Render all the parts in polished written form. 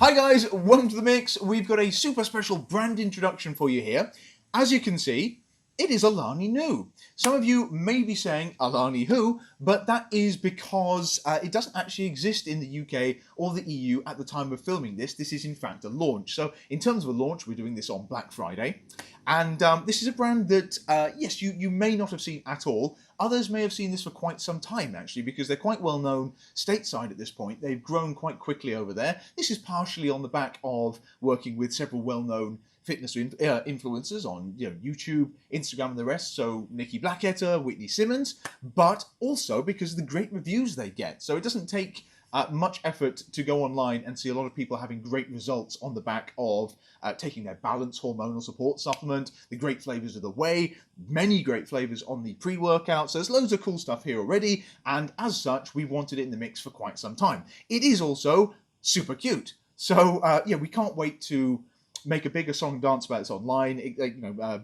Hi guys, welcome to the mix. We've got a super special brand introduction for you here. As you can see, it is Alani Nu. Some of you may be saying Alani who, but that is because it doesn't actually exist in the UK or the EU at the time of filming this. This is in fact a launch. So in terms of a launch, we're doing this on Black Friday. And this is a brand that, yes, you may not have seen at all. Others may have seen this for quite some time, actually, because they're quite well known stateside at this point. They've grown quite quickly over there. This is partially on the back of working with several well-known fitness influencers on YouTube, Instagram and the rest, so Nikki Blackketter, Whitney Simmons, but also because of the great reviews they get. So it doesn't take much effort to go online and see a lot of people having great results on the back of taking their Balance hormonal support supplement, the great flavors of the whey, many great flavors on the pre-workout. So there's loads of cool stuff here already, and as such, we wanted it in the mix for quite some time. It is also super cute. So yeah, we can't wait to make a bigger song and dance about this online,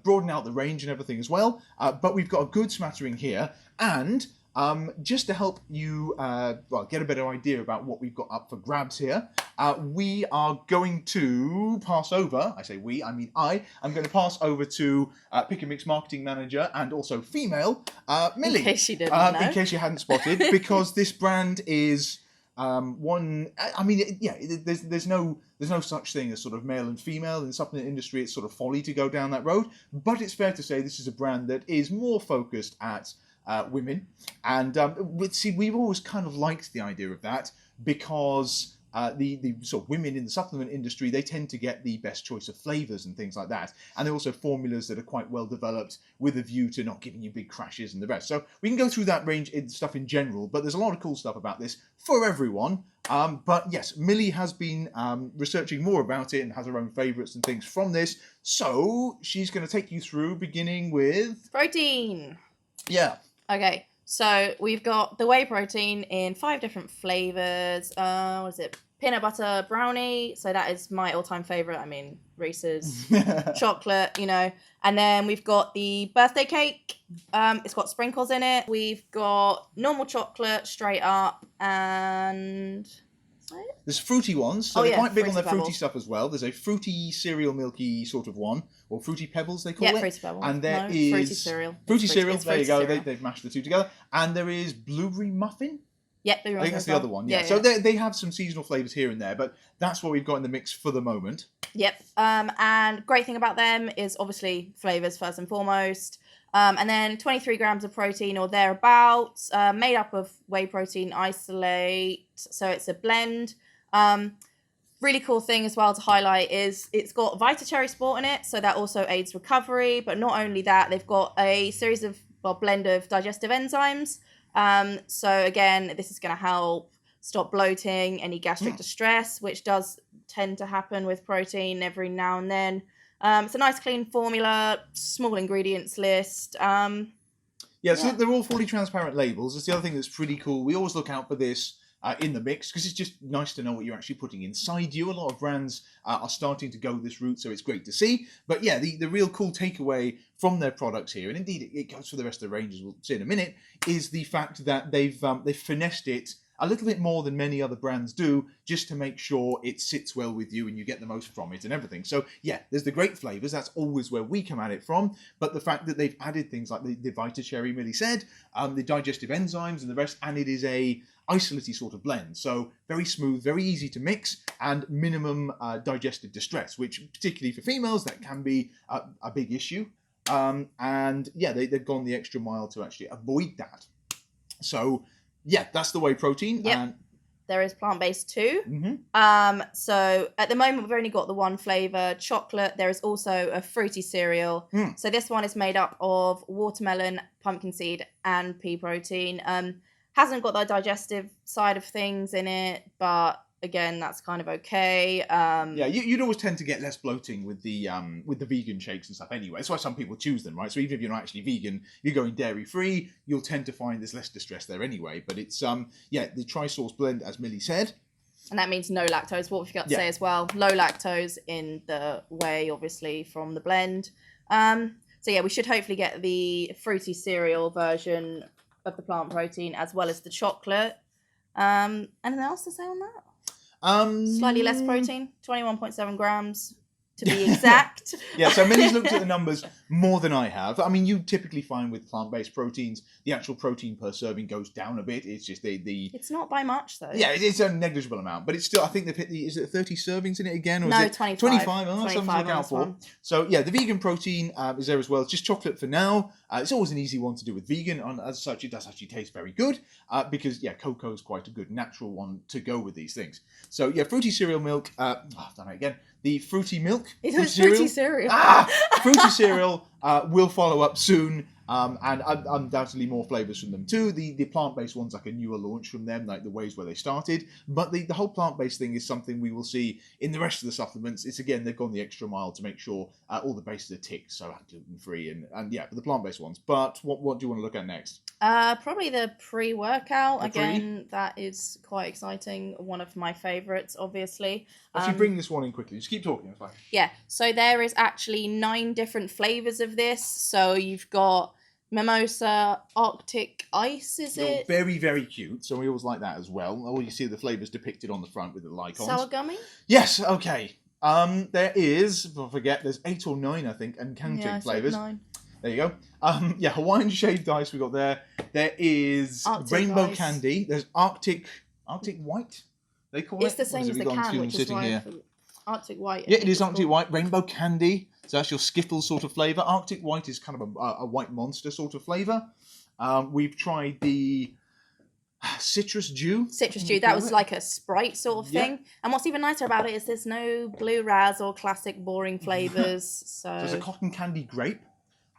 broaden out the range and everything as well. But we've got a good smattering here, and just to help you get a better idea about what we've got up for grabs here, we are going to pass over, I say we, I mean I'm going to pass over to Pick and Mix Marketing Manager and also female, Millie. In case you didn't know. In case you hadn't spotted, because this brand is there's no such thing as sort of male and female in the supplement industry. It's sort of folly to go down that road, but it's fair to say this is a brand that is more focused at women, and we've always kind of liked the idea of that because the sort of women in the supplement industry, they tend to get the best choice of flavors and things like that, and they're also formulas that are quite well developed with a view to not giving you big crashes and the rest. So we can go through that range in stuff in general, but there's a lot of cool stuff about this for everyone. But yes, Millie has been researching more about it and has her own favorites and things from this, so she's going to take you through, beginning with protein. Yeah. Okay, so we've got the whey protein in 5 different flavors. What is it? Peanut butter brownie. So that is my all-time favorite. I mean, Reese's chocolate, And then we've got the birthday cake. It's got sprinkles in it. We've got normal chocolate straight up, and there's fruity ones, so they're quite big on their fruity stuff as well. There's a fruity cereal milky sort of one, or fruity pebbles they call it. Yeah, fruity pebbles. And there is fruity cereal. Fruity cereal. There you go. Cereal. They've mashed the two together. And there is blueberry muffin. Yep, I think that's the other one. Yeah. So they have some seasonal flavors here and there, but that's what we've got in the mix for the moment. Yep. And great thing about them is obviously flavors first and foremost. And then 23 grams of protein or thereabouts, made up of whey protein isolate. So it's a blend. Really cool thing as well to highlight is it's got Vita Cherry Sport in it, so that also aids recovery. But not only that, they've got a series of blend of digestive enzymes. So again, this is going to help stop bloating, any gastric distress, which does tend to happen with protein every now and then. It's a nice clean formula, small ingredients list. So they're all fully transparent labels. That's the other thing that's pretty cool. We always look out for this in the mix because it's just nice to know what you're actually putting inside you. A lot of brands are starting to go this route, so it's great to see. But yeah, the real cool takeaway from their products here, and indeed it goes for the rest of the range, as we'll see in a minute, is the fact that they've finessed it a little bit more than many other brands do, just to make sure it sits well with you and you get the most from it and everything. So yeah, there's the great flavors. That's always where we come at it from. But the fact that they've added things like the Vita Cherry, Millie said, the digestive enzymes and the rest, and it is a isolate-y sort of blend. So very smooth, very easy to mix, and minimum digestive distress, which particularly for females, that can be a big issue. And yeah, they've gone the extra mile to actually avoid that. So yeah, that's the whey protein. Yep. And there is plant-based too. So at the moment, we've only got the one flavor, chocolate. There is also a fruity cereal. So this one is made up of watermelon, pumpkin seed, and pea protein. Hasn't got the digestive side of things in it, but again, that's kind of okay. Yeah, you'd always tend to get less bloating with the vegan shakes and stuff anyway. That's why some people choose them, right? So even if you're not actually vegan, if you're going dairy-free, you'll tend to find there's less distress there anyway. But it's, the tri-source blend, as Millie said. And that means no lactose. What we forgot to say as well, low lactose in the whey, obviously, from the blend. So yeah, we should hopefully get the fruity cereal version of the plant protein as well as the chocolate. Anything else to say on that? Slightly less protein, 21.7 grams to be exact. Yeah, so Millie's looked at the numbers more than I have. I mean, you typically find with plant-based proteins, the actual protein per serving goes down a bit. It's just the It's not by much though. yeah, it's a negligible amount, but it's still, I think they've hit is it 30 servings in it again? Or No, is it 25. 25? Oh, 25 something to look on out this for. one. So yeah, the vegan protein is there as well. It's just chocolate for now. It's always an easy one to do with vegan. And as such, it does actually taste very good because yeah, cocoa is quite a good natural one to go with these things. So yeah, fruity cereal milk. I've done it again. The fruity milk. It is fruity cereal. Fruity cereal will follow up soon. And undoubtedly more flavours from them too. The plant-based one's like a newer launch from them, like the ways where they started. But the whole plant-based thing is something we will see in the rest of the supplements. It's again, they've gone the extra mile to make sure all the bases are ticked, so gluten-free and yeah, for the plant-based ones. But what do you want to look at next? Probably the pre-workout. Again, that is quite exciting. One of my favourites, obviously. Actually, bring this one in quickly. Just keep talking. It's fine. Yeah, so there is actually 9 different flavours of this. So you've got Mimosa, Arctic Ice, is They're it? very, very cute. So we always like that as well. All you see the flavours depicted on the front with the icons. Sour gummy? Yes, okay. There is, I forget, there's 8 or 9, I think, and counting Yeah, I said flavours. 9. There you go. Yeah, Hawaiian shaved ice we got there. There is Arctic rainbow ice. candy. There's Arctic white. They call It's it. the same as the can, which is why Arctic White. Yeah, it is Arctic white. Rainbow candy. So that's your Skittles sort of flavour. Arctic white is kind of a white monster sort of flavour. We've tried the citrus dew. Citrus dew, that was like a Sprite sort of thing. And what's even nicer about it is there's no blue raz or classic boring flavours. So There's a cotton candy grape.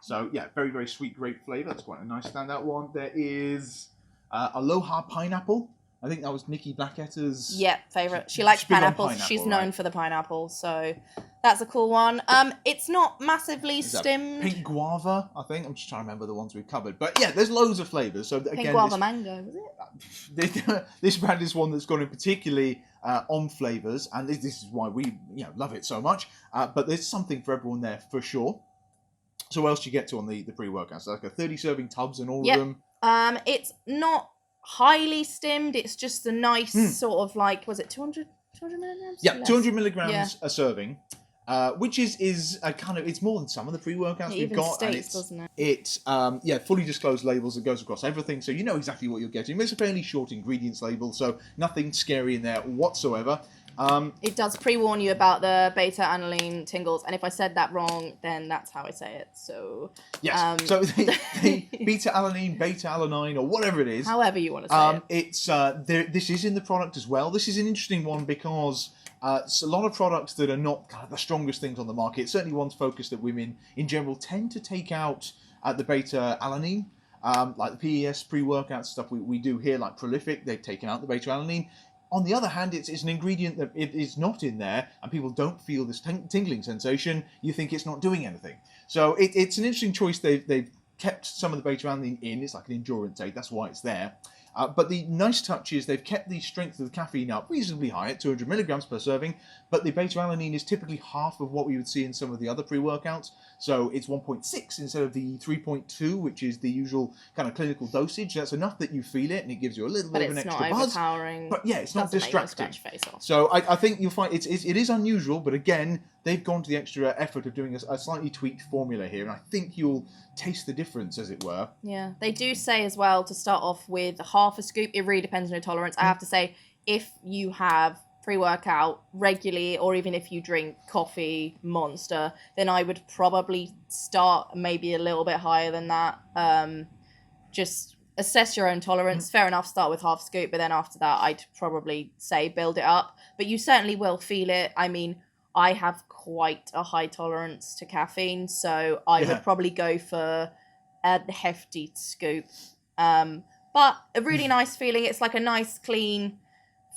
So yeah, very, very sweet grape flavour. That's quite a nice standout one. There is Aloha pineapple. I think that was Nikki Blacketter's. Yeah, favourite. She likes big on pineapples. pineapple, She's known right? for the pineapple, so that's a cool one. It's not massively Is that stimmed. Pink guava, I think. I'm just trying to remember the ones we've covered. But yeah, there's loads of flavours. So again, Pink guava mango, was it? this brand is one that's gone in particularly on flavours, and this is why we love it so much. But there's something for everyone there for sure. So what else do you get to on the pre-workout? So like a 30 serving tubs and all of them. It's not highly stimmed. It's just a nice sort of like, was it 200 milligrams? Yeah, Less? 200 milligrams a serving, which is a kind of, it's more than some of the pre-workouts we've even got. states, And it's, doesn't it? It's fully disclosed labels that goes across everything, so you know exactly what you're getting. It's a fairly short ingredients label, so nothing scary in there whatsoever. It does pre-warn you about the beta-alanine tingles, and if I said that wrong, then that's how I say it. So yes, so the beta-alanine, beta-alanine, or whatever it is. However you want to say it. It's this is in the product as well. This is an interesting one because it's a lot of products that are not kind of the strongest things on the market. Certainly ones focused at women in general tend to take out the beta-alanine. Like the PES pre-workout stuff we do here, like Prolific, they've taken out the beta-alanine. On the other hand, it's an ingredient that it is not in there, and people don't feel this tingling sensation. You think it's not doing anything. So it's an interesting choice. They've kept some of the beta-alanine in. It's like an endurance aid. That's why it's there. But the nice touch is they've kept the strength of the caffeine up reasonably high at 200 milligrams per serving, but the beta-alanine is typically half of what we would see in some of the other pre-workouts. So it's 1.6 instead of the 3.2, which is the usual kind of clinical dosage. That's enough that you feel it, and it gives you a little bit of an extra buzz. But it's not overpowering. But yeah, it's not distracting. Make you scratch face off. So I think you'll find it is unusual, but again, they've gone to the extra effort of doing a slightly tweaked formula here, and I think you'll taste the difference, as it were. Yeah, they do say as well to start off with half a scoop. It really depends on your tolerance. I have to say, if you have pre-workout regularly, or even if you drink coffee, Monster, then I would probably start maybe a little bit higher than that. Just assess your own tolerance. Fair enough, start with half a scoop, but then after that, I'd probably say build it up. But you certainly will feel it. I mean, I have quite a high tolerance to caffeine, so I would probably go for a hefty scoop. But a really nice feeling. It's like a nice, clean,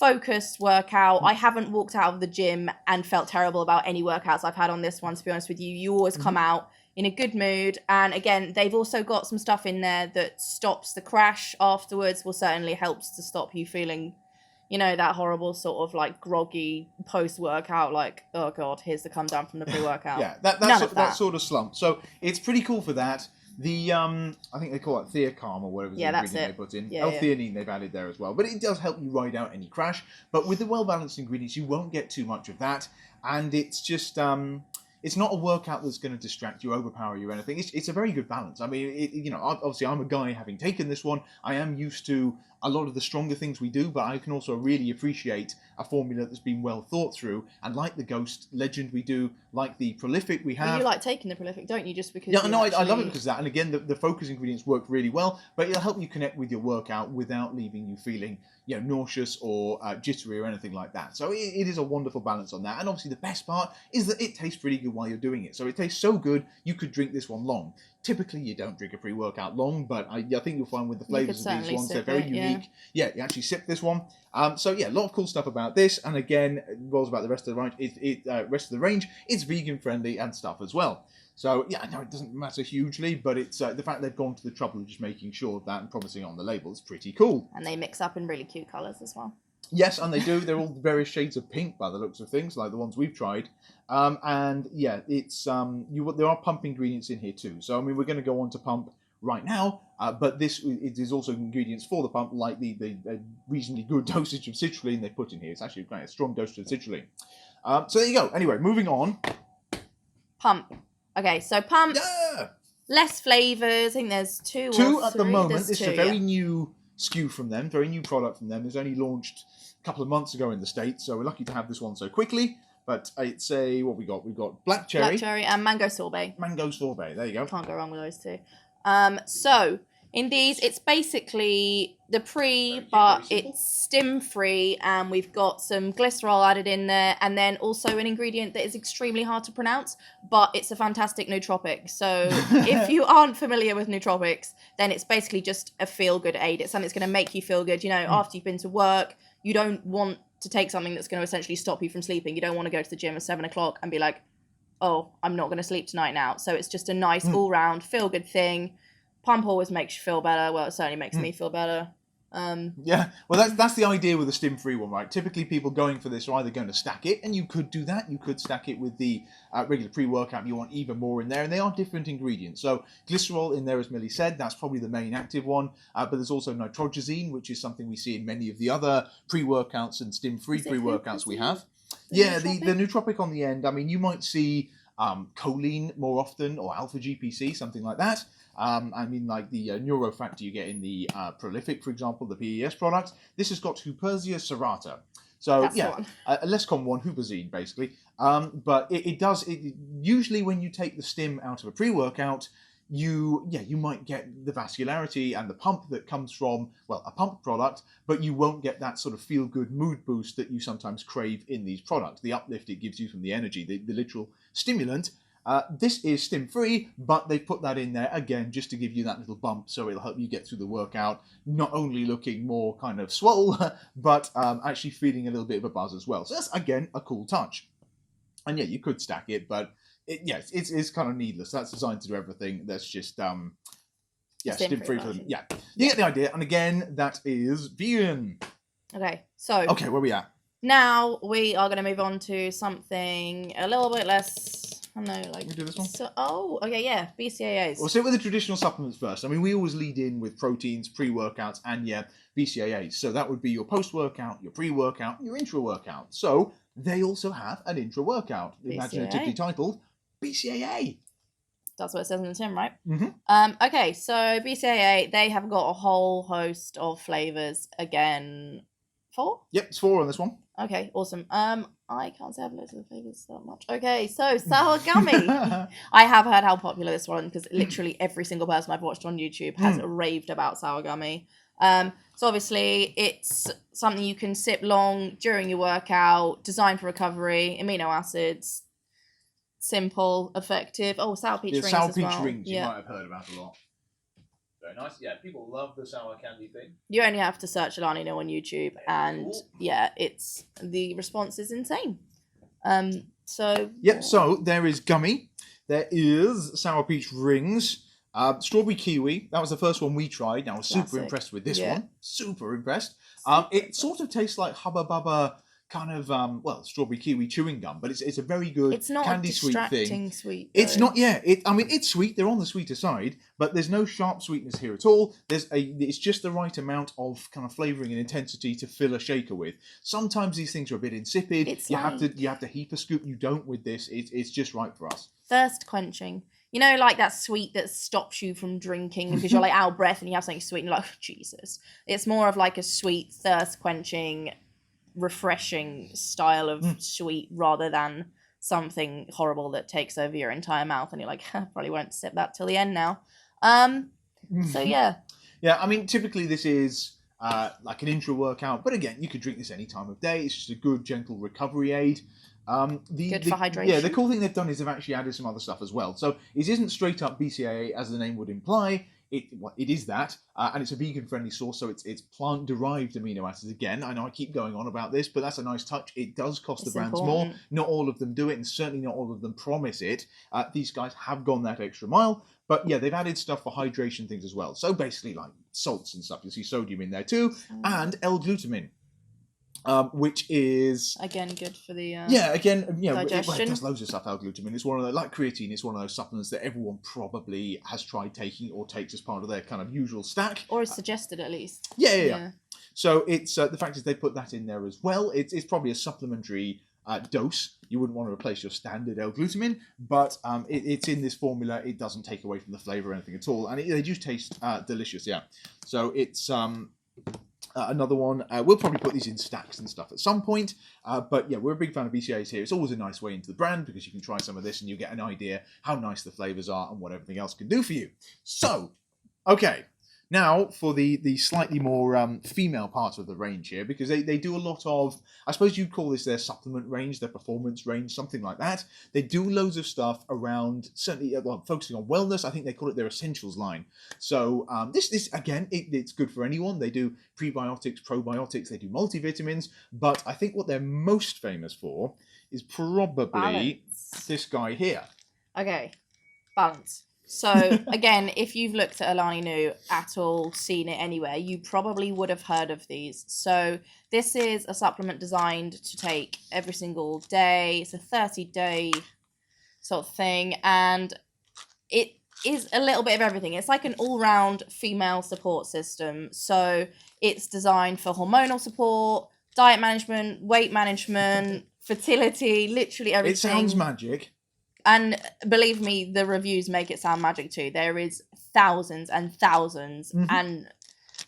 focused workout. I haven't walked out of the gym and felt terrible about any workouts I've had on this one, to be honest with you. You always come out in a good mood. And again, they've also got some stuff in there that stops the crash afterwards, will certainly helps to stop you feeling, you know, that horrible sort of like groggy post-workout, like, oh God, here's the come down from the pre-workout. Yeah, that sort of slump. So it's pretty cool for that. The I think they call it Theacalm or whatever the that's ingredient it. they put in. Yeah, L-theanine they've added there as well, but it does help you ride out any crash. But with the well-balanced ingredients, you won't get too much of that, and it's just it's not a workout that's going to distract you, overpower you, or anything. It's a very good balance. I mean, you know, obviously I'm a guy having taken this one. I am used to a lot of the stronger things we do, but I can also really appreciate a formula that's been well thought through. And like the Ghost Legend we do, like the Prolific we have. Well, you like taking the Prolific, don't you? Just because. Yeah, no, I love it because of that. And again, the focus ingredients work really well, but it'll help you connect with your workout without leaving you feeling, you know, nauseous or jittery or anything like that. So it is a wonderful balance on that. And obviously the best part is that it tastes really good while you're doing it. So it tastes so good, you could drink this one long. Typically, you don't drink a pre-workout long, but I think you'll find with the flavours of these ones, they're very unique. Yeah, you actually sip this one. So yeah, a lot of cool stuff about this. And again, it rolls about the rest of the range. It's vegan friendly and stuff as well. So yeah, I know it doesn't matter hugely, but it's the fact they've gone to the trouble of just making sure of that and promising it on the label is pretty cool. And they mix up in really cute colours as well. Yes, and they do. They're all various shades of pink by the looks of things, like the ones we've tried. And yeah, it's there are pump ingredients in here too. So I mean, we're going to go on to pump right now, but it is also ingredients for the pump, like the reasonably good dosage of citrulline they put in here. It's actually quite a strong dosage of citrulline. So there you go. Anyway, moving on. Pump. Okay, so pump. Yeah! Less flavours. I think there's two at the moment. This is a very new SKU from them, very new product from them. It was only launched a couple of months ago in the States, so we're lucky to have this one so quickly. But it's what we got? We've got black cherry. Black cherry and mango sorbet. Mango sorbet, there you go. Can't go wrong with those two. So in these, it's basically the but it's stim-free, and we've got some glycerol added in there, and then also an ingredient that is extremely hard to pronounce, but it's a fantastic nootropic. So if you aren't familiar with nootropics, then it's basically just a feel-good aid. It's something that's going to make you feel good. You know, after you've been to work, you don't want to take something that's going to essentially stop you from sleeping. You don't want to go to the gym at 7 o'clock and be like, oh, I'm not going to sleep tonight now. So it's just a nice all-round feel-good thing. Pump always makes you feel better. Well, it certainly makes me feel better. Yeah, well, that's the idea with the stim-free one, right? Typically, people going for this are either going to stack it, and you could do that. You could stack it with the regular pre-workout. You want even more in there, and they are different ingredients. So glycerol in there, as Millie said, that's probably the main active one. But there's also nitroglycerin, which is something we see in many of the other pre-workouts and stim-free pre-workouts we have. Yeah, the nootropic on the end. I mean, you might see choline more often, or alpha GPC, something like that. I mean, like the neurofactor you get in the Prolific, for example, the PES product. This has got Huperzia serrata. So, that's a less common one, huperzine, basically. But it does, usually when you take the stim out of a pre-workout, you might get the vascularity and the pump that comes from, well, a pump product, but you won't get that sort of feel-good mood boost that you sometimes crave in these products. The uplift it gives you from the energy, the literal stimulant. This is stim-free, but they put that in there, again, just to give you that little bump, so it'll help you get through the workout, not only looking more kind of swole, but actually feeling a little bit of a buzz as well. So that's, again, a cool touch. And yeah, you could stack it, but it's kind of needless. That's designed to do everything. That's just, stim-free for them. Yeah, you get the idea. And again, that is vegan. Okay, so... Okay, where are we at? Now we are going to move on to something a little bit less... I know, like... We do this one? BCAAs. We'll sit with the traditional supplements first. I mean, we always lead in with proteins, pre-workouts, and BCAAs. So that would be your post-workout, your pre-workout, your intra-workout. So they also have an intra-workout, imaginatively titled BCAA. That's what it says in the tin, right? Mm-hmm. Okay, so BCAA, they have got a whole host of flavours. Again, 4? Yep, it's 4 on this one. Okay, awesome. I can't say I've looked at the flavours that much. Okay, so sour gummy. I have heard how popular this one, because literally every single person I've watched on YouTube has raved about sour gummy. So obviously it's something you can sip long during your workout, designed for recovery, amino acids, simple, effective. Oh, sour peach rings sour as peach well. rings you might have heard about a lot. Very nice. Yeah, people love the sour candy thing. You only have to search Alani Nu on YouTube, and it's the response is insane. So there is gummy. There is sour peach rings. Strawberry kiwi. That was the first one we tried. Now I was super impressed with this one. Super impressed. It sort of tastes like Hubba Bubba kind of strawberry kiwi chewing gum, but it's a very good It's not candy a sweet thing. distracting sweet. It's though. not, yeah. It's sweet. They're on the sweeter side, but there's no sharp sweetness here at all. It's just the right amount of kind of flavouring and intensity to fill a shaker with. Sometimes these things are a bit insipid. It's you have to heap a scoop. You don't with this. It's just right for us. Thirst quenching. You know, like that sweet that stops you from drinking because you're like out of breath and you have something sweet and you're like, oh, Jesus. It's more of like a sweet, thirst quenching, refreshing style of sweet rather than something horrible that takes over your entire mouth and you're like, probably won't sip that till the end now. So yeah. Yeah, I mean, typically this is like an intra-workout, but again, you could drink this any time of day. It's just a good, gentle recovery aid. Good for hydration. Yeah, the cool thing they've done is they've actually added some other stuff as well. So it isn't straight up BCAA as the name would imply. It is that, and it's a vegan-friendly source, so it's plant-derived amino acids. Again, I know I keep going on about this, but that's a nice touch. It does cost the brands more. Not all of them do it, and certainly not all of them promise it. These guys have gone that extra mile, but yeah, they've added stuff for hydration things as well. So basically, like salts and stuff. You'll see sodium in there too, and L-glutamine. Which is again good for the digestion. It does loads of stuff. L-glutamine. It's one of the, like creatine. It's one of those supplements that everyone probably has tried taking or takes as part of their kind of usual stack, or is suggested at least. Yeah. So it's the fact is they put that in there as well. It's probably a supplementary dose. You wouldn't want to replace your standard L-glutamine, but it's in this formula. It doesn't take away from the flavour or anything at all, and they do taste delicious. Yeah. So it's another one. We'll probably put these in stacks and stuff at some point. But yeah, we're a big fan of BCAAs here. It's always a nice way into the brand because you can try some of this and you get an idea how nice the flavours are and what everything else can do for you. So, okay. Now, for the slightly more female part of the range here, because they do a lot of, I suppose you'd call this their supplement range, their performance range, something like that. They do loads of stuff around, certainly focusing on wellness. I think they call it their essentials line. So this again, it's good for anyone. They do prebiotics, probiotics, they do multivitamins, but I think what they're most famous for is probably this guy here. Okay, balance. So again, if you've looked at Alani Nu at all, seen it anywhere, you probably would have heard of these. So this is a supplement designed to take every single day. It's a 30-day sort of thing, and it is a little bit of everything. It's like an all-round female support system. So it's designed for hormonal support, diet management, weight management, fertility, literally everything. It sounds magic. And believe me, the reviews make it sound magic too. There is thousands and thousands. And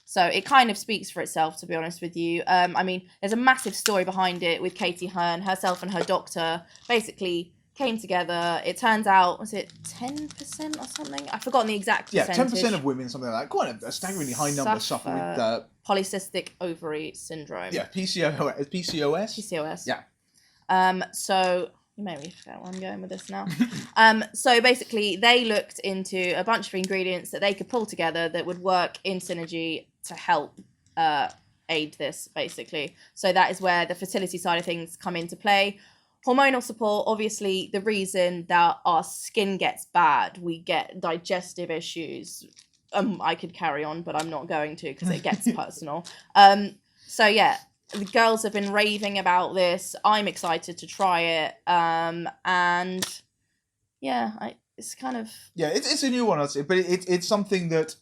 so it kind of speaks for itself, to be honest with you. I mean, there's a massive story behind it with Katie Hearn, herself and her doctor basically came together. It turns out, was it 10% or something? I've forgotten the exact percentage. 10% of women, something like that. Quite a staggeringly high number suffer with polycystic ovary syndrome. Yeah, PCOS. PCOS. Yeah. So you made me forget where I'm going with this now. So basically, they looked into a bunch of ingredients that they could pull together that would work in synergy to help aid this, basically. So that is where the fertility side of things come into play. Hormonal support, obviously, the reason that our skin gets bad, we get digestive issues. I could carry on, but I'm not going to because it gets personal. So yeah. The girls have been raving about this. I'm excited to try it. And yeah, it's kind of... Yeah, it's a new one, I'd say. But it's something that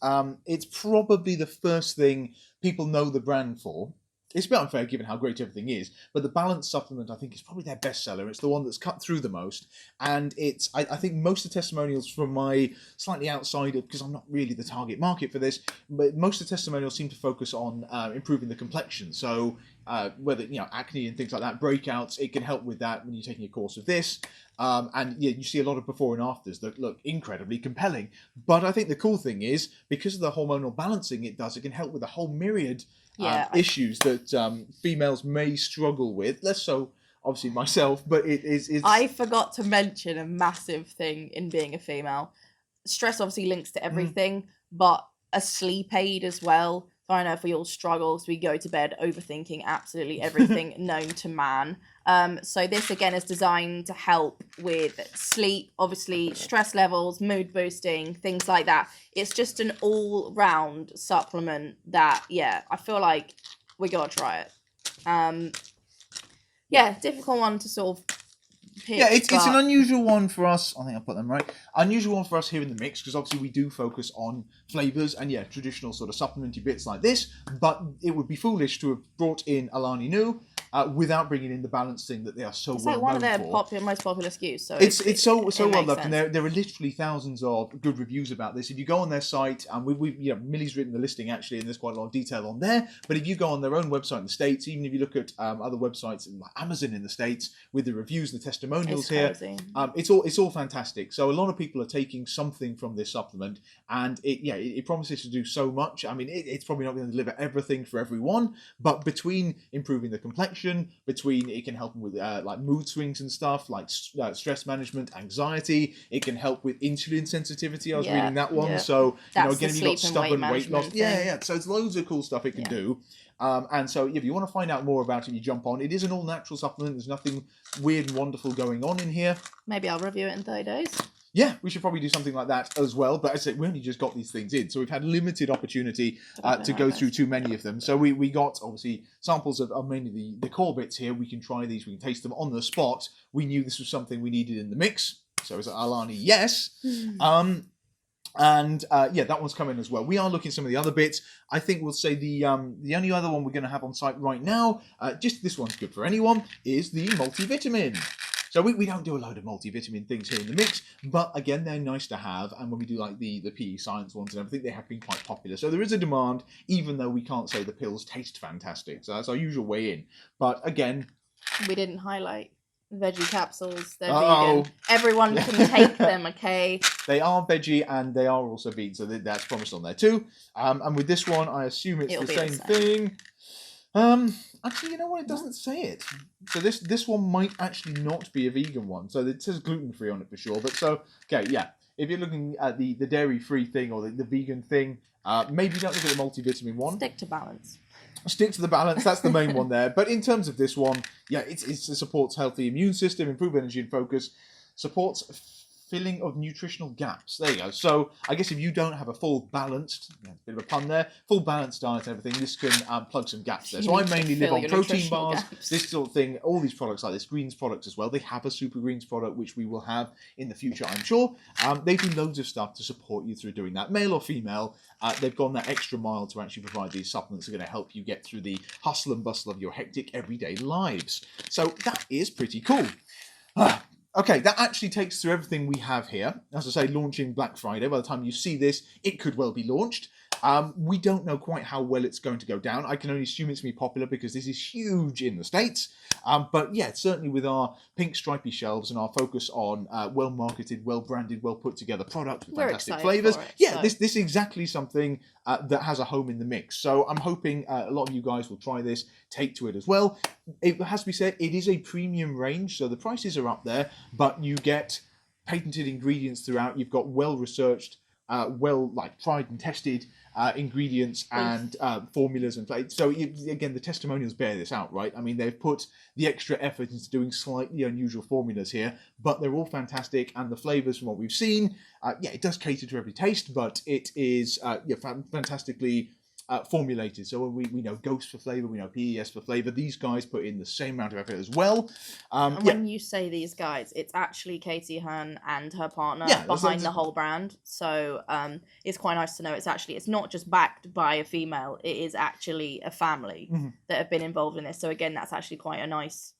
it's probably the first thing people know the brand for. It's a bit unfair given how great everything is, but the Balance supplement, I think, is probably their bestseller. It's the one that's cut through the most, and I think most of the testimonials from my slightly outside of, because I'm not really the target market for this, but most of the testimonials seem to focus on improving the complexion. So whether, acne and things like that, breakouts, it can help with that when you're taking a course of this. And yeah, you see a lot of before and afters that look incredibly compelling. But I think the cool thing is, because of the hormonal balancing it does, it can help with a whole myriad issues that females may struggle with. Less so, obviously, myself, but it's... I forgot to mention a massive thing in being a female. Stress obviously links to everything, but a sleep aid as well. So I know if we all struggle, so we go to bed overthinking absolutely everything known to man. So this, again, is designed to help with sleep, obviously stress levels, mood boosting, things like that. It's just an all-round supplement that, yeah, I feel like we got to try it. Yeah, difficult one to sort of pick. Yeah, it's an unusual one for us. I think I put them right. Unusual one for us here in the mix because obviously we do focus on flavors and traditional sort of supplementy bits like this. But it would be foolish to have brought in Alani Nu without bringing in the balance thing that they are so it's well like one known of their for. most popular SKUs. So It's so well loved, sense. and there are literally thousands of good reviews about this. If you go on their site, and Milli's written the listing actually, and there's quite a lot of detail on there. But if you go on their own website in the States, even if you look at other websites like Amazon in the States with the reviews and the testimonials here, it's all fantastic. So a lot of people are taking something from this supplement, and it promises to do so much. I mean, it's probably not going to deliver everything for everyone, but between improving the complexion, between it can help them with like mood swings and stuff, like stress management, anxiety. It can help with insulin sensitivity. I was reading that one. So again, if you've got stubborn weight loss, so it's loads of cool stuff it can do. And so if you want to find out more about it, you jump on. It is an all natural supplement. There's nothing weird and wonderful going on in here. Maybe I'll review it in 30 days. Yeah, we should probably do something like that as well. But I said we only just got these things in, so we've had limited opportunity to go through too many of them. So we got obviously samples of mainly the core bits here. We can try these, we can taste them on the spot. We knew this was something we needed in the mix. So is it Alani? Yes. And that one's coming as well. We are looking at some of the other bits. I think we'll say the only other one we're going to have on site right now, just this one's good for anyone, is the multivitamin. So we don't do a load of multivitamin things here in the mix, but again, they're nice to have. And when we do like the PE science ones and everything, they have been quite popular. So there is a demand, even though we can't say the pills taste fantastic. So that's our usual way in. But again, we didn't highlight veggie capsules. They're vegan. Everyone can take them, okay? They are veggie and they are also vegan, so that's promised on there too. And with this one, I assume it's the same thing. Actually, you know what? It doesn't say it. So this one might actually not be a vegan one. So it says gluten-free on it for sure. But so, okay, yeah. If you're looking at the dairy-free thing or the vegan thing, maybe don't look at the multivitamin one. Stick to balance. Stick to the balance. That's the main one there. But in terms of this one, it supports healthy immune system, improve energy and focus, supports filling of nutritional gaps. There you go. So I guess if you don't have a full balanced, bit of a pun there, full balanced diet and everything, this can plug some gaps there. So I mainly live on protein bars, this sort of thing, all these products like this, Greens products as well. They have a Super Greens product, which we will have in the future, I'm sure. They do loads of stuff to support you through doing that, male or female. They've gone that extra mile to actually provide these supplements that are going to help you get through the hustle and bustle of your hectic everyday lives. So that is pretty cool. Okay, that actually takes through everything we have here. As I say, launching Black Friday. By the time you see this, it could well be launched. We don't know quite how well it's going to go down. I can only assume it's going to be popular because this is huge in the States. But yeah, certainly with our pink stripy shelves and our focus on well-marketed, well-branded, well-put-together products with fantastic flavours. This is exactly something that has a home in the mix. So I'm hoping a lot of you guys will try this, take to it as well. It has to be said, it is a premium range, so the prices are up there, but you get patented ingredients throughout. You've got well-researched, tried and tested ingredients and formulas and so again the testimonials bear this out, right? I mean, they've put the extra effort into doing slightly unusual formulas here, but they're all fantastic, and the flavors from what we've seen, it does cater to every taste, but it is fantastically formulated. So we know Ghost for flavor, we know PES for flavor. These guys put in the same amount of effort as well. And when you say these guys, it's actually Katie Hearn and her partner behind the whole brand. So it's quite nice to know it's not just backed by a female. It is actually a family that have been involved in this. So again, that's actually quite a nice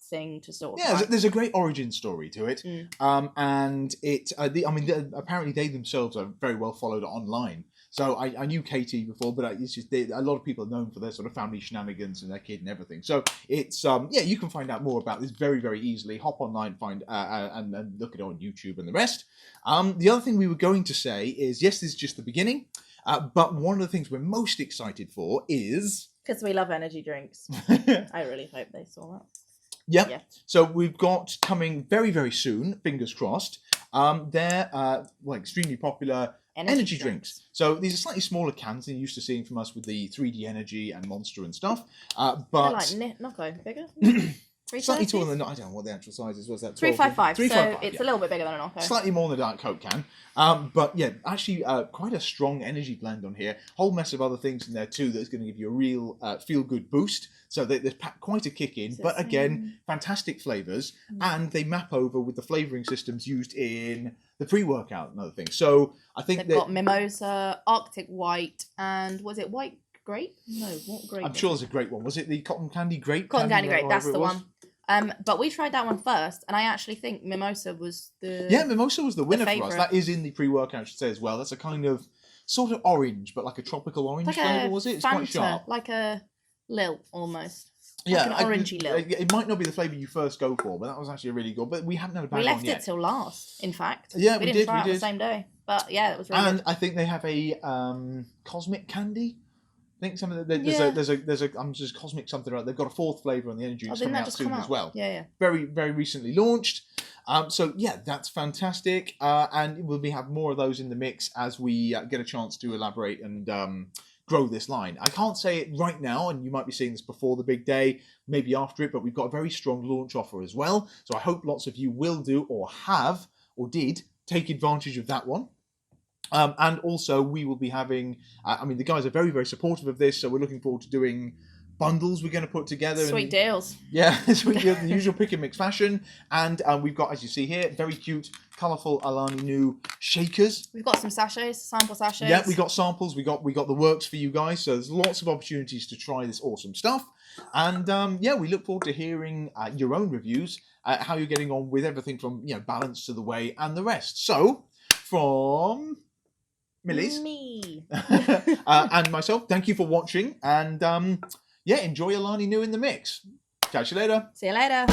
thing to sort of there's a great origin story to it. And it apparently they themselves are very well followed online. So I knew Katie before, but it's just a lot of people are known for their sort of family shenanigans and their kid and everything. So it's you can find out more about this very, very easily. Hop online, find and look at it on YouTube and the rest. The other thing we were going to say is, yes, this is just the beginning, but one of the things we're most excited for is because we love energy drinks. I really hope they saw that. Yeah. So we've got coming very, very soon, fingers crossed. They're extremely popular energy drinks. So these are slightly smaller cans than you're used to seeing from us with the 3D Energy and Monster and stuff. But they're like Nocco, bigger. Slightly taller than, I don't know what the actual size is. What's that? 355. 355. So it's a little bit bigger than an Occo. Slightly more than a Diet Coke can. But yeah, actually quite a strong energy blend on here. Whole mess of other things in there too that's going to give you a real feel-good boost. So there's quite a kick in. But again, fantastic flavours. And they map over with the flavouring systems used in the pre-workout and other things. So I think they've got Mimosa, Arctic White, and was it White Grape? No, what grape? I'm sure there's a great one. Was it the Cotton Candy Grape? Cotton Candy Grape, that's the one. But we tried that one first, and I actually think Mimosa was the Mimosa was the winner for us. That is in the pre-workout, I should say as well. That's a kind of sort of orange, but like a tropical orange flavour, was it? It's Fanta, quite sharp, like a Lil almost. Yeah, like an orangey Lil. It might not be the flavour you first go for, but that was actually a really good. But we haven't had a bad one yet. We left it till last, in fact. Yeah, we didn't try it on the same day. But yeah, it was really good. And I think they have a cosmic candy. I think some of there's a I'm just cosmic something right. They've got a fourth flavour on the energy drinks coming out soon as well. Yeah. Very, very recently launched. So yeah, that's fantastic. And we'll have more of those in the mix as we get a chance to elaborate and grow this line. I can't say it right now, and you might be seeing this before the big day, maybe after it, but we've got a very strong launch offer as well. So I hope lots of you will do or have or did take advantage of that one. And also we will be having, the guys are very, very supportive of this, so we're looking forward to doing bundles we're going to put together. Sweet deals. Yeah, sweet deals, the usual pick and mix fashion. And we've got, as you see here, very cute, colourful Alani Nu shakers. We've got some sachets, sample sachets. Yeah, we got samples, we got the works for you guys, so there's lots of opportunities to try this awesome stuff. And we look forward to hearing your own reviews, how you're getting on with everything from balance to the whey and the rest. So, from Millie's me and myself, thank you for watching, and enjoy Alani Nu in the mix. Catch you later. See you later.